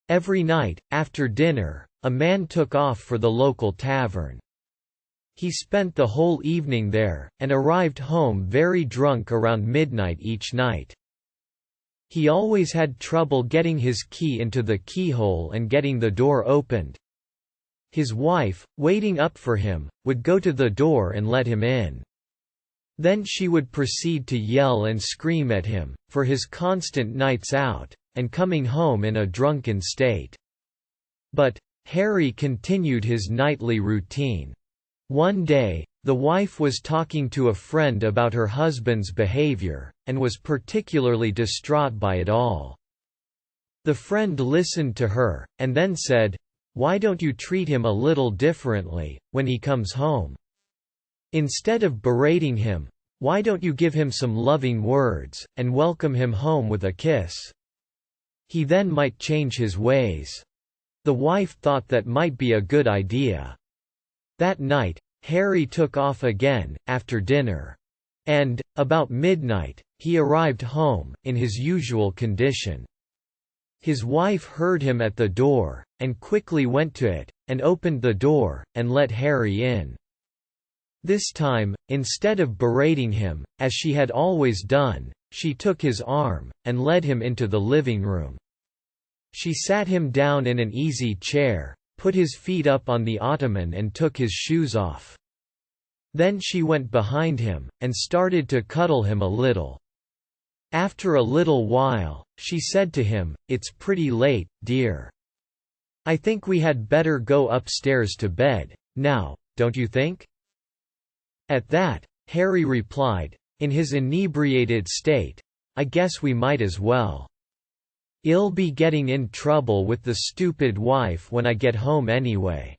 Every night, after dinner, a man took off for the local tavern. He spent the whole evening there, and arrived home very drunk around midnight each night. He always had trouble getting his key into the keyhole and getting the door opened. His wife, waiting up for him, would go to the door and let him in. Then she would proceed to yell and scream at him, for his constant nights out, and coming home in a drunken state. But Harry continued his nightly routine. One day, the wife was talking to a friend about her husband's behavior, and was particularly distraught by it all. The friend listened to her, and then said, "Why don't you treat him a little differently, when he comes home? Instead of berating him, why don't you give him some loving words, and welcome him home with a kiss? He then might change his ways." The wife thought that might be a good idea. That night, Harry took off again, after dinner. And, about midnight, he arrived home, in his usual condition. His wife heard him at the door, and quickly went to it, and opened the door, and let Harry in. This time, instead of berating him, as she had always done, she took his arm, and led him into the living room. She sat him down in an easy chair, put his feet up on the ottoman and took his shoes off. Then she went behind him, and started to cuddle him a little. After a little while, she said to him, "It's pretty late, dear. I think we had better go upstairs to bed, now, don't you think?" At that, Harry replied, in his inebriated state, "I guess we might as well. I'll be getting in trouble with the stupid wife when I get home anyway."